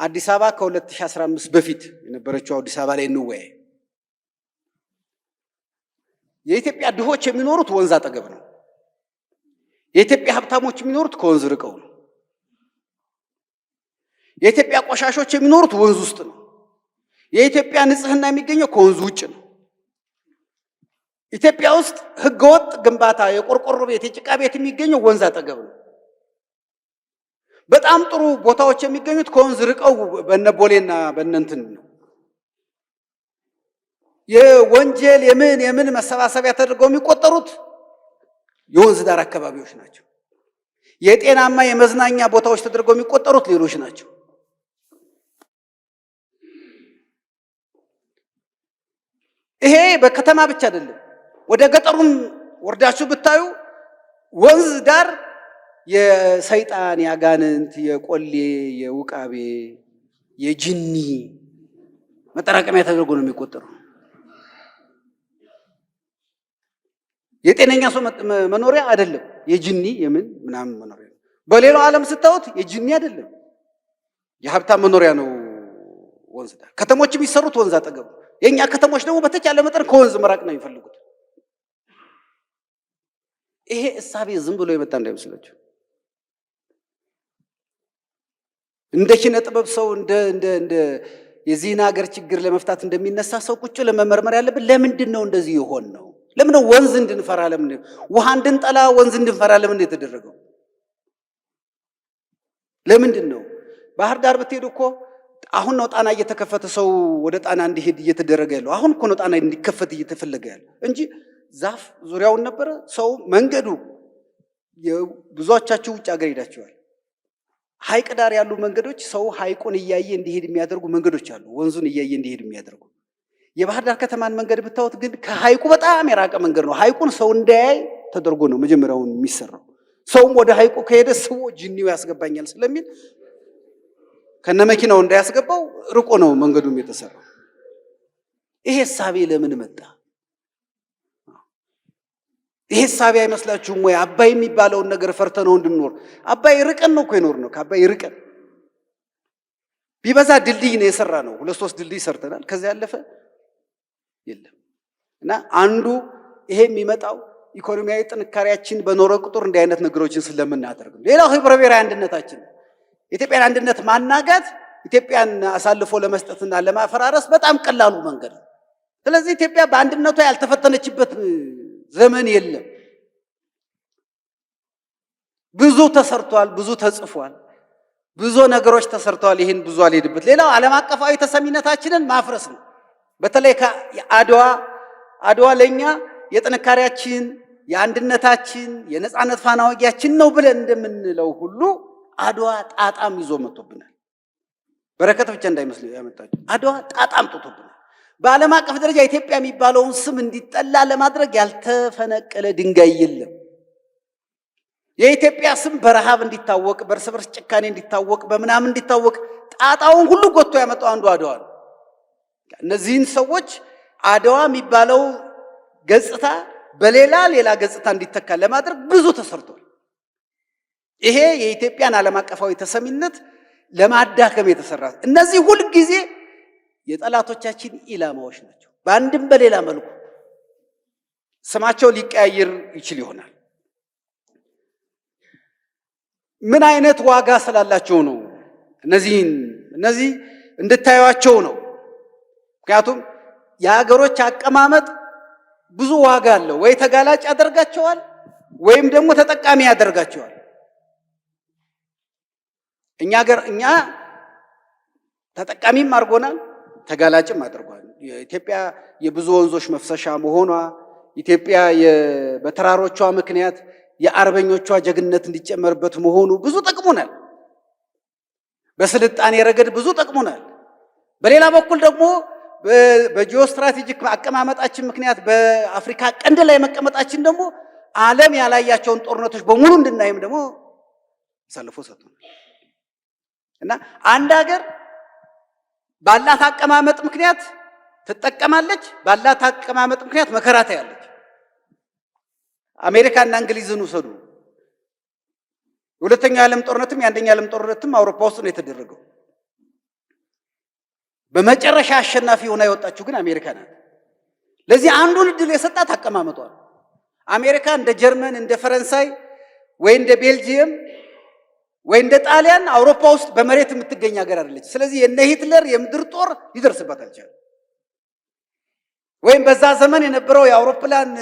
አዲስ አበባ ከ2015 በፊት የነበረችው አዲስ አበባ ላይ እንወያይ። የኢትዮጵያ ድሆች የሚኖሩት ወንዝ አጠገብ ነው። የኢትዮጵያ ሀብታሞች የሚኖሩት ከወንዝ ርቀው ነው። የኢትዮጵያ ቆሻሾች የሚኖሩት ወንዝ ውስጥ ነው። የኢትዮጵያ ንጽህና የሚገኘው ከወንዝ ውጭ ነው። ኢትዮጵያ ውስጥ ህገወጥ ግንባታ፣ የቆርቆሮ ቤት፣ የጭቃ ቤት የሚገኘው ወንዝ አጠገብ ነው። በጣም ጥሩ ቦታዎች የሚገኙት ከወንዝ ርቀው በነቦሌና በእነንትን ነው። የወንጀል የምን መሰባሰቢያ ተደርገው የሚቆጠሩት የወንዝ ዳር አካባቢዎች ናቸው። የጤናማ የመዝናኛ ቦታዎች ተደርገው የሚቆጠሩት ሌሎች ናቸው። ይሄ በከተማ ብቻ አይደለም። ወደ ገጠሩም ወርዳችሁ ብታዩ ወንዝ ዳር የሰይጣን፣ ያጋንንት፣ የቆሌ፣ የውቃቤ፣ የጅኒ መጠራቀሚያ ተደርጎ ነው የሚቆጠረው። የጤነኛ ሰው መኖሪያ አይደለም። የጅኒ የምን ምናምን መኖሪያ ነው። በሌላው ዓለም ስታዩት የጅኒ አይደለም፣ የሀብታም መኖሪያ ነው ወንዝ ዳር። ከተሞች የሚሰሩት ወንዝ አጠገብ። የኛ ከተሞች ደግሞ በተቻለ መጠን ከወንዝ መራቅ ነው የሚፈልጉት። ይሄ እሳቤ ዝም ብሎ የመጣ እንዳይመስላችሁ። እንደ ኪነ ጥበብ ሰው እንደ የዚህን ሀገር ችግር ለመፍታት እንደሚነሳ ሰው ቁጭ ለመመርመር ያለብን ለምንድን ነው እንደዚህ ይሆን ነው? ለምን ነው ወንዝ እንድንፈራ፣ ለምን ውሃ እንድንጠላ ወንዝ እንድንፈራ ለምን የተደረገው? ለምንድን ነው? ባህር ዳር ብትሄዱ እኮ አሁን ነው ጣና እየተከፈተ ሰው ወደ ጣና እንዲሄድ እየተደረገ ያለው። አሁን እኮ ነው ጣና እንዲከፈት እየተፈለገ ያለው እንጂ ዛፍ ዙሪያውን ነበረ። ሰው መንገዱ ብዙዎቻችሁ ውጭ ሀገር ሄዳችኋል። ሐይቅ ዳር ያሉ መንገዶች ሰው ሐይቁን እያየ እንዲሄድ የሚያደርጉ መንገዶች አሉ፣ ወንዙን እያየ እንዲሄድ የሚያደርጉ። የባህር ዳር ከተማን መንገድ ብታዩት ግን ከሐይቁ በጣም የራቀ መንገድ ነው። ሐይቁን ሰው እንዳያይ ተደርጎ ነው መጀመሪያውን የሚሰራው። ሰውም ወደ ሐይቁ ከሄደ ሰው ጅኒው ያስገባኛል ስለሚል ከነመኪናው እንዳያስገባው ርቆ ነው መንገዱም የተሰራው። ይሄ ሳቢ ለምን መጣ? ይሄ ሳቢ አይመስላችሁም ወይ? አባይ የሚባለውን ነገር ፈርተነው እንድንኖር። አባይ ርቀን ነው እኮ የኖር ነው። ከአባይ ርቀን ቢበዛ ድልድይ ነው የሰራ ነው። 2-3 ድልድይ ሰርተናል። ከዚያ ያለፈ የለም። እና አንዱ ይሄ የሚመጣው ኢኮኖሚያዊ ጥንካሬያችን በኖረ ቁጥር እንዲህ አይነት ነገሮችን ስለምናደርግ ነው። ሌላው ህብረ ብሔራዊ አንድነታችን፣ ኢትዮጵያን አንድነት ማናጋት ኢትዮጵያን አሳልፎ ለመስጠትና ለማፈራረስ በጣም ቀላሉ መንገድ ነው። ስለዚህ ኢትዮጵያ በአንድነቷ ያልተፈተነችበት ዘመን የለም። ብዙ ተሰርቷል፣ ብዙ ተጽፏል፣ ብዙ ነገሮች ተሰርተዋል። ይህን ብዙ አልሄድበት። ሌላው ዓለም አቀፋዊ ተሰሚነታችንን ማፍረስ ነው። በተለይ አድዋ ለኛ የጥንካሬያችን፣ የአንድነታችን፣ የነጻነት ፋና ወጊያችን ነው ብለን እንደምንለው ሁሉ አድዋ ጣጣም ይዞ መጥቶብናል። በረከት ብቻ እንዳይመስል ያመጣችው አድዋ ጣጣም ጥቶብናል። በዓለም አቀፍ ደረጃ ኢትዮጵያ የሚባለውን ስም እንዲጠላ ለማድረግ ያልተፈነቀለ ድንጋይ የለም። የኢትዮጵያ ስም በረሃብ እንዲታወቅ፣ በእርስ በርስ ጭካኔ እንዲታወቅ፣ በምናምን እንዲታወቅ ጣጣውን ሁሉ ጎትቶ ያመጣው አንዱ አድዋ ነው። እነዚህን ሰዎች አድዋ የሚባለው ገጽታ በሌላ ገጽታ እንዲተካ ለማድረግ ብዙ ተሰርቷል። ይሄ የኢትዮጵያን ዓለም አቀፋዊ ተሰሚነት ለማዳከም የተሰራ። እነዚህ ሁል ጊዜ የጠላቶቻችን ኢላማዎች ናቸው። በአንድም በሌላ መልኩ ስማቸው ሊቀያየር ይችል ይሆናል። ምን አይነት ዋጋ ስላላቸው ነው? እነዚህ እንድታዩዋቸው ነው። ምክንያቱም የሀገሮች አቀማመጥ ብዙ ዋጋ አለው። ወይ ተጋላጭ ያደርጋቸዋል ወይም ደግሞ ተጠቃሚ ያደርጋቸዋል። እኛ ተጠቃሚም አድርጎናል፣ ተጋላጭም አድርጓል። ኢትዮጵያ የብዙ ወንዞች መፍሰሻ መሆኗ፣ ኢትዮጵያ በተራሮቿ ምክንያት የአርበኞቿ ጀግንነት እንዲጨመርበት መሆኑ ብዙ ጠቅሞናል። በስልጣኔ ረገድ ብዙ ጠቅሞናል። በሌላ በኩል ደግሞ በጂኦስትራቴጂክ አቀማመጣችን ምክንያት በአፍሪካ ቀንድ ላይ መቀመጣችን ደግሞ ዓለም ያላያቸውን ጦርነቶች በሙሉ እንድናይም ደግሞ አሳልፎ ሰጥቶናል። እና አንድ ሀገር ባላት አቀማመጥ ምክንያት ትጠቀማለች፣ ባላት አቀማመጥ ምክንያት መከራ ታያለች። አሜሪካና እንግሊዝን ውሰዱ። የሁለተኛው ዓለም ጦርነትም የአንደኛው ዓለም ጦርነትም አውሮፓ ውስጥ ነው የተደረገው። በመጨረሻ አሸናፊ ሆና የወጣችው ግን አሜሪካ ናት። ለዚህ አንዱን እድል የሰጣት አቀማመጧ። አሜሪካ እንደ ጀርመን እንደ ፈረንሳይ ወይ እንደ ቤልጂየም ወይ እንደ ጣሊያን አውሮፓ ውስጥ በመሬት የምትገኝ ሀገር አይደለች። ስለዚህ የነ ሂትለር የምድር ጦር ሊደርስባት አልቻለም። ወይም በዛ ዘመን የነበረው የአውሮፕላን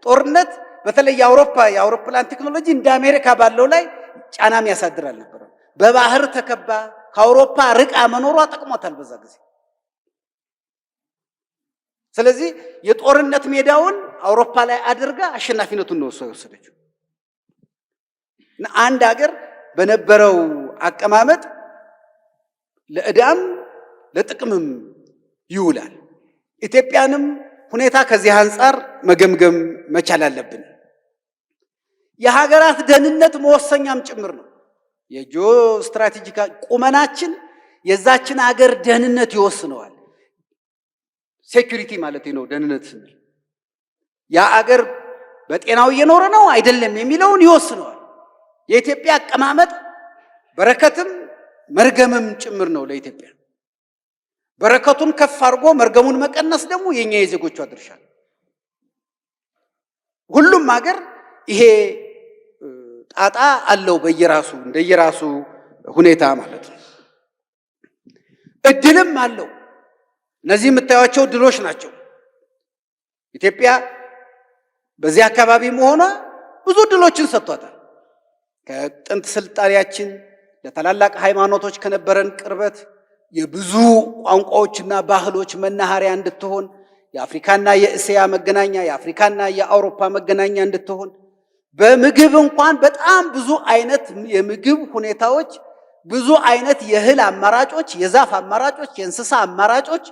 ጦርነት በተለይ የአውሮፕላን ቴክኖሎጂ እንደ አሜሪካ ባለው ላይ ጫናም ያሳድር አልነበረም። በባህር ተከባ ከአውሮፓ ርቃ መኖሯ ጠቅሟታል በዛ ጊዜ። ስለዚህ የጦርነት ሜዳውን አውሮፓ ላይ አድርጋ አሸናፊነቱን ነው የወሰደችው። እና አንድ ሀገር በነበረው አቀማመጥ ለዕዳም ለጥቅምም ይውላል። ኢትዮጵያንም ሁኔታ ከዚህ አንጻር መገምገም መቻል አለብን። የሀገራት ደህንነት መወሰኛም ጭምር ነው። የጂኦ ስትራቴጂክ ቁመናችን የዛችን ሀገር ደህንነት ይወስነዋል። ሴኩሪቲ ማለት ነው ደህንነት ስንል ያ ሀገር በጤናው እየኖረ ነው አይደለም የሚለውን ይወስነዋል። የኢትዮጵያ አቀማመጥ በረከትም መርገምም ጭምር ነው ለኢትዮጵያ። በረከቱን ከፍ አድርጎ መርገሙን መቀነስ ደግሞ የኛ የዜጎቿ ድርሻ ነው። ሁሉም ሀገር ይሄ ጣጣ አለው በየራሱ እንደየራሱ ሁኔታ ማለት ነው። እድልም አለው። እነዚህ የምታዩቸው ድሎች ናቸው። ኢትዮጵያ በዚህ አካባቢ መሆኗ ብዙ ድሎችን ሰጥቷታል። ከጥንት ስልጣኔያችን ለታላላቅ ሃይማኖቶች ከነበረን ቅርበት የብዙ ቋንቋዎችና ባህሎች መናኸሪያ እንድትሆን የአፍሪካና የእስያ መገናኛ የአፍሪካና የአውሮፓ መገናኛ እንድትሆን በምግብ እንኳን በጣም ብዙ አይነት የምግብ ሁኔታዎች ብዙ አይነት የእህል አማራጮች፣ የዛፍ አማራጮች፣ የእንስሳ አማራጮች፣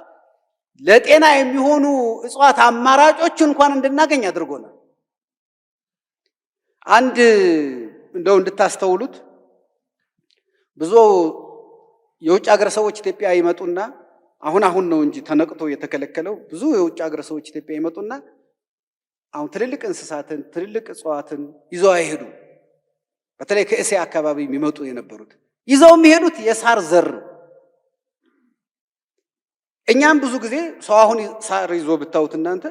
ለጤና የሚሆኑ እጽዋት አማራጮች እንኳን እንድናገኝ አድርጎናል። አንድ እንደው እንድታስተውሉት ብዙ የውጭ ሀገር ሰዎች ኢትዮጵያ ይመጡና አሁን ነው እንጂ ተነቅቶ የተከለከለው ብዙ የውጭ ሀገር ሰዎች ኢትዮጵያ ይመጡና አሁን ትልልቅ እንስሳትን ትልልቅ እጽዋትን ይዘው አይሄዱ። በተለይ ከእስያ አካባቢ የሚመጡ የነበሩት ይዘው የሚሄዱት የሳር ዘር ነው። እኛም ብዙ ጊዜ ሰው አሁን ሳር ይዞ ብታዩት እናንተ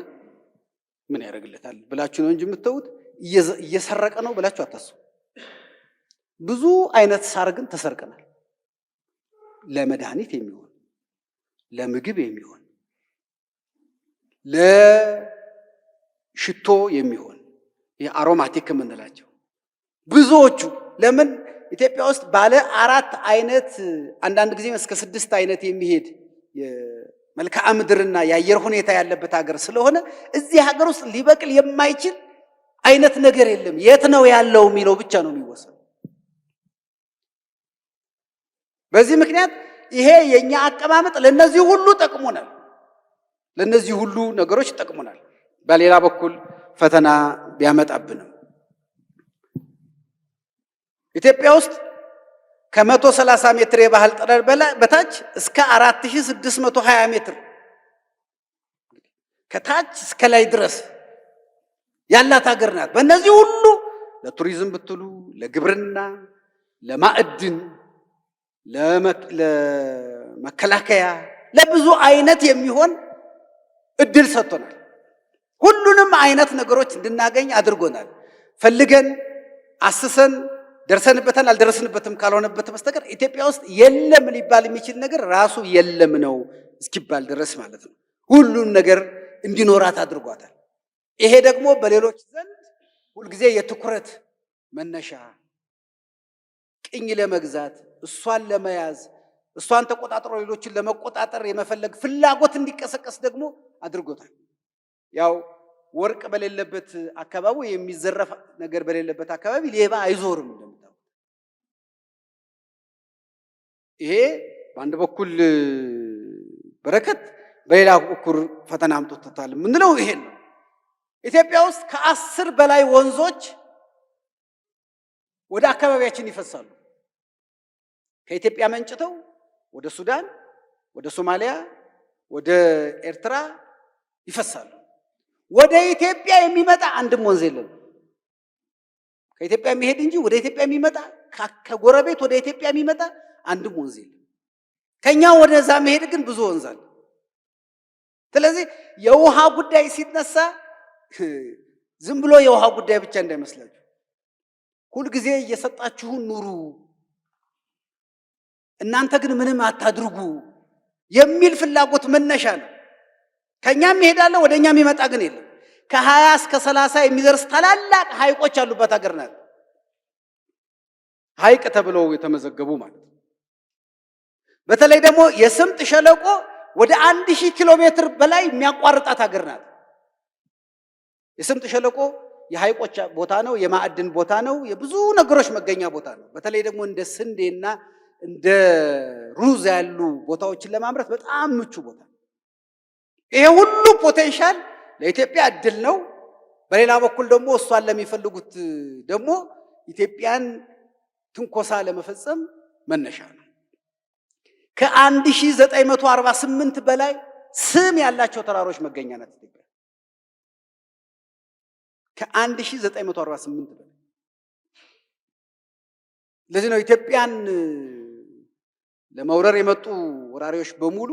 ምን ያደርግለታል ብላችሁ ነው እንጂ የምታዩት እየሰረቀ ነው ብላችሁ አታስቡ። ብዙ አይነት ሳር ግን ተሰርቀናል። ለመድኃኒት የሚሆን ለምግብ የሚሆን ለሽቶ የሚሆን የአሮማቲክ የምንላቸው ብዙዎቹ ለምን ኢትዮጵያ ውስጥ ባለ 4 አይነት አንዳንድ ጊዜ እስከ 6 አይነት የሚሄድ የመልክዓ ምድርና የአየር ሁኔታ ያለበት ሀገር ስለሆነ እዚህ ሀገር ውስጥ ሊበቅል የማይችል አይነት ነገር የለም። የት ነው ያለው የሚለው ብቻ ነው የሚወሰነው። በዚህ ምክንያት ይሄ የኛ አቀማመጥ ለነዚህ ሁሉ ጠቅሞናል። ለነዚህ ሁሉ ነገሮች ጠቅሞናል። በሌላ በኩል ፈተና ቢያመጣብንም ኢትዮጵያ ውስጥ ከ130 ሜትር የባህር ጠለል በታች እስከ 4620 ሜትር ከታች እስከ ላይ ድረስ ያላት ሀገር ናት። በእነዚህ ሁሉ ለቱሪዝም ብትሉ ለግብርና፣ ለማዕድን፣ ለመከላከያ ለብዙ አይነት የሚሆን እድል ሰጥቶናል። ሁሉንም አይነት ነገሮች እንድናገኝ አድርጎናል። ፈልገን አስሰን ደርሰንበታል አልደረስንበትም ካልሆነበት በስተቀር ኢትዮጵያ ውስጥ የለም ሊባል የሚችል ነገር ራሱ የለም ነው እስኪባል ድረስ ማለት ነው። ሁሉም ነገር እንዲኖራት አድርጓታል። ይሄ ደግሞ በሌሎች ዘንድ ሁልጊዜ የትኩረት መነሻ ቅኝ ለመግዛት እሷን ለመያዝ እሷን ተቆጣጥሮ ሌሎችን ለመቆጣጠር የመፈለግ ፍላጎት እንዲቀሰቀስ ደግሞ አድርጎታል። ያው ወርቅ በሌለበት አካባቢ የሚዘረፍ ነገር በሌለበት አካባቢ ሌባ አይዞርም እንደምታውቁት። ይሄ በአንድ በኩል በረከት በሌላ በኩል ፈተና አምጥቶታል ምንለው ይሄን ነው። ኢትዮጵያ ውስጥ ከ10 በላይ ወንዞች ወደ አካባቢያችን ይፈሳሉ። ከኢትዮጵያ መንጭተው ወደ ሱዳን፣ ወደ ሶማሊያ፣ ወደ ኤርትራ ይፈሳሉ። ወደ ኢትዮጵያ የሚመጣ አንድም ወንዝ የለም። ከኢትዮጵያ የሚሄድ እንጂ ወደ ኢትዮጵያ የሚመጣ ከጎረቤት ወደ ኢትዮጵያ የሚመጣ አንድም ወንዝ የለም። ከኛ ወደዛ መሄድ ግን ብዙ ወንዛል። ስለዚህ የውሃ ጉዳይ ሲነሳ ዝም ብሎ የውሃ ጉዳይ ብቻ እንዳይመስላችሁ። ሁል ጊዜ እየሰጣችሁን ኑሩ፣ እናንተ ግን ምንም አታድርጉ የሚል ፍላጎት መነሻ ነው። ከኛም ይሄዳል ወደኛም ይመጣ ግን የለም። ከ20 እስከ 30 የሚደርስ ታላላቅ ሐይቆች ያሉበት ሀገር ናት። ሐይቅ ተብለው የተመዘገቡ ማለት ነው። በተለይ ደግሞ የስምጥ ሸለቆ ወደ 1000 ኪሎ ሜትር በላይ የሚያቋርጣት ሀገር ናት። የስምጥ ሸለቆ የሐይቆች ቦታ ነው፣ የማዕድን ቦታ ነው፣ የብዙ ነገሮች መገኛ ቦታ ነው። በተለይ ደግሞ እንደ ስንዴና እንደ ሩዝ ያሉ ቦታዎችን ለማምረት በጣም ምቹ ቦታ። ይሄ ሁሉ ፖቴንሻል ለኢትዮጵያ እድል ነው። በሌላ በኩል ደግሞ እሷን ለሚፈልጉት ደግሞ ኢትዮጵያን ትንኮሳ ለመፈጸም መነሻ ነው። ከ1948 በላይ ስም ያላቸው ተራሮች መገኛ ናት ኢትዮጵያ። ከ1948 በላይ። ለዚህ ነው ኢትዮጵያን ለመውረር የመጡ ወራሪዎች በሙሉ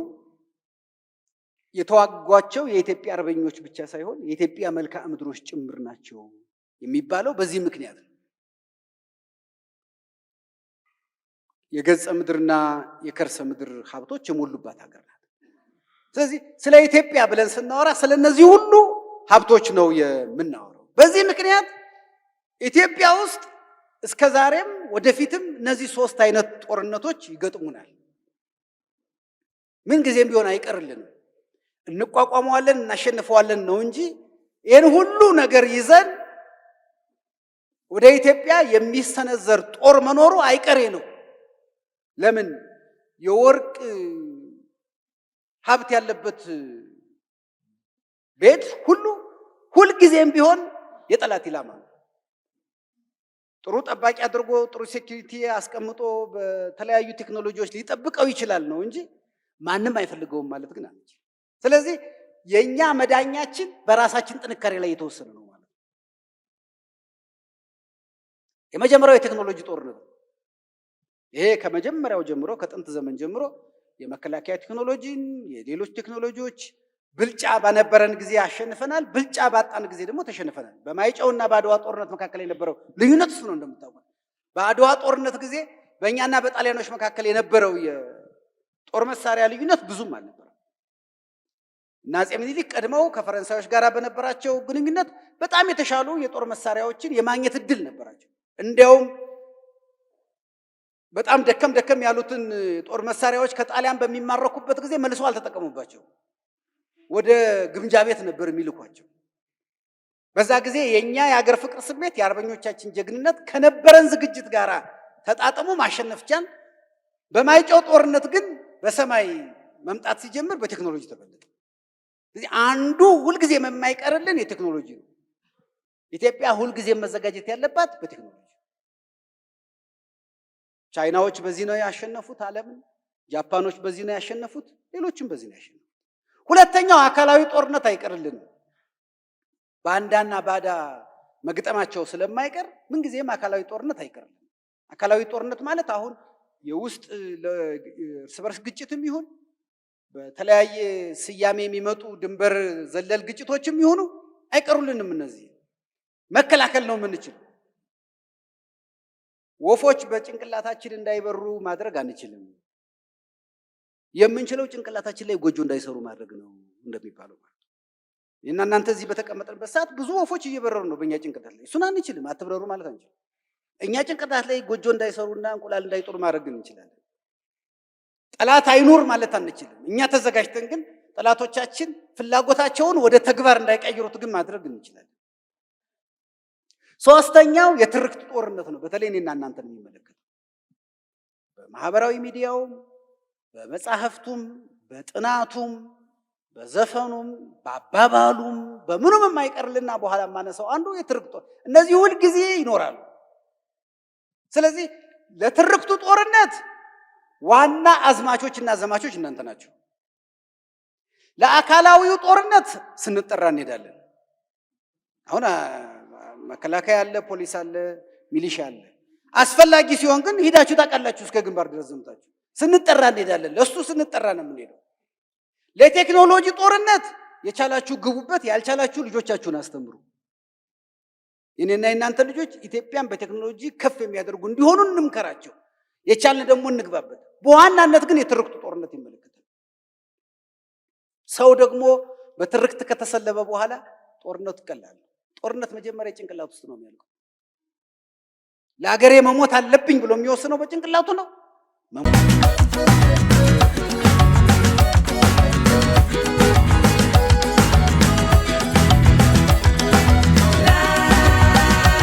የተዋጓቸው የኢትዮጵያ አርበኞች ብቻ ሳይሆን የኢትዮጵያ መልክዓ ምድሮች ጭምር ናቸው የሚባለው በዚህ ምክንያት ነው። የገጸ ምድርና የከርሰ ምድር ሀብቶች የሞሉባት ሀገር ናት። ስለዚህ ስለ ኢትዮጵያ ብለን ስናወራ ስለ እነዚህ ሁሉ ሀብቶች ነው የምናወራው። በዚህ ምክንያት ኢትዮጵያ ውስጥ እስከ ዛሬም ወደፊትም እነዚህ ሶስት አይነት ጦርነቶች ይገጥሙናል። ምን ጊዜም ቢሆን አይቀርልንም። እንቋቋመዋለን፣ እናሸንፈዋለን ነው እንጂ ይህን ሁሉ ነገር ይዘን ወደ ኢትዮጵያ የሚሰነዘር ጦር መኖሩ አይቀሬ ነው። ለምን? የወርቅ ሀብት ያለበት ቤት ሁል ጊዜም ቢሆን የጠላት ኢላማ ነው። ጥሩ ጠባቂ አድርጎ ጥሩ ሴኩሪቲ አስቀምጦ በተለያዩ ቴክኖሎጂዎች ሊጠብቀው ይችላል ነው እንጂ ማንም አይፈልገውም ማለት ግን አንችል። ስለዚህ የኛ መዳኛችን በራሳችን ጥንካሬ ላይ የተወሰነ ነው ማለት ነው። የመጀመሪያው የቴክኖሎጂ ጦርነት ነው። ይሄ ከመጀመሪያው ጀምሮ ከጥንት ዘመን ጀምሮ የመከላከያ ቴክኖሎጂን የሌሎች ቴክኖሎጂዎች ብልጫ ባነበረን ጊዜ አሸንፈናል፣ ብልጫ ባጣን ጊዜ ደግሞ ተሸንፈናል። በማይጨውና በአድዋ ጦርነት መካከል የነበረው ልዩነት እሱ ነው። እንደምታውቁት በአድዋ ጦርነት ጊዜ በእኛና በጣሊያኖች መካከል የነበረው የጦር መሳሪያ ልዩነት ብዙም አልነበረም። እና አፄ ምኒልክ ቀድመው ከፈረንሳዮች ጋር በነበራቸው ግንኙነት በጣም የተሻሉ የጦር መሳሪያዎችን የማግኘት እድል ነበራቸው። እንዲያውም በጣም ደከም ያሉትን ጦር መሳሪያዎች ከጣሊያን በሚማረኩበት ጊዜ መልሰው አልተጠቀሙባቸው፣ ወደ ግምጃ ቤት ነበር የሚልኳቸው። በዛ ጊዜ የኛ የሀገር ፍቅር ስሜት የአርበኞቻችን ጀግንነት ከነበረን ዝግጅት ጋር ተጣጥሞ ማሸነፍ ቻል። በማይጨው ጦርነት ግን በሰማይ መምጣት ሲጀምር በቴክኖሎጂ ተበለጠ። ስለዚህ አንዱ ሁልጊዜ የማይቀርልን የቴክኖሎጂ ነው። ኢትዮጵያ ሁልጊዜ መዘጋጀት ያለባት በቴክኖሎጂ። ቻይናዎች በዚህ ነው ያሸነፉት ዓለምን፣ ጃፓኖች በዚህ ነው ያሸነፉት፣ ሌሎችም በዚህ ነው ያሸነፉት። ሁለተኛው አካላዊ ጦርነት አይቀርልንም። ባንዳና ባዳ መግጠማቸው ስለማይቀር ምንጊዜም አካላዊ ጦርነት አይቀርልንም። አካላዊ ጦርነት ማለት አሁን የውስጥ እርስ በርስ ግጭትም ይሁን በተለያየ ስያሜ የሚመጡ ድንበር ዘለል ግጭቶችም ይሁኑ አይቀሩልንም። እነዚህ መከላከል ነው የምንችለው። ወፎች በጭንቅላታችን እንዳይበሩ ማድረግ አንችልም። የምንችለው ጭንቅላታችን ላይ ጎጆ እንዳይሰሩ ማድረግ ነው እንደሚባለው ማለት ነው። እና እናንተ እዚህ በተቀመጠበት ሰዓት ብዙ ወፎች እየበረሩ ነው በእኛ ጭንቅላት ላይ። እሱን አንችልም፣ አትብረሩ ማለት አንችልም። እኛ ጭንቅላት ላይ ጎጆ እንዳይሰሩና እንቁላል እንዳይጦሩ ማድረግ እንችላለን። ጠላት አይኑር ማለት አንችልም። እኛ ተዘጋጅተን ግን ጠላቶቻችን ፍላጎታቸውን ወደ ተግባር እንዳይቀይሩት ግን ማድረግ እንችላለን። ሶስተኛው የትርክት ጦርነት ነው። በተለይ እኔና እናንተን የሚመለከት በማህበራዊ ሚዲያውም በመጻሕፍቱም በጥናቱም በዘፈኑም በአባባሉም በምኑም የማይቀርልና በኋላ ማነሳው አንዱ የትርክት ጦር። እነዚህ ሁል ጊዜ ይኖራሉ። ስለዚህ ለትርክቱ ጦርነት ዋና አዝማቾችና ዘማቾች እናንተ ናቸው። ለአካላዊው ጦርነት ስንጠራ እንሄዳለን። አሁን መከላከያ አለ፣ ፖሊስ አለ፣ ሚሊሻ አለ። አስፈላጊ ሲሆን ግን ሂዳችሁ ታውቃላችሁ እስከ ግንባር ድረስ ዘምታችሁ። ስንጠራ እንሄዳለን። ለሱ ስንጠራ ነው የምንሄደው። ለቴክኖሎጂ ጦርነት የቻላችሁ ግቡበት፣ ያልቻላችሁ ልጆቻችሁን አስተምሩ። የኔና የናንተ ልጆች ኢትዮጵያን በቴክኖሎጂ ከፍ የሚያደርጉ እንዲሆኑ እንምከራቸው። የቻልን ደግሞ እንግባበት። በዋናነት ግን የትርክቱ ጦርነት ይመለከታል። ሰው ደግሞ በትርክት ከተሰለበ በኋላ ጦርነቱ ይቀላል። ጦርነት መጀመሪያ ጭንቅላት ውስጥ ነው የሚያልቀው። ለሀገሬ መሞት አለብኝ ብሎ የሚወስነው በጭንቅላቱ ነው።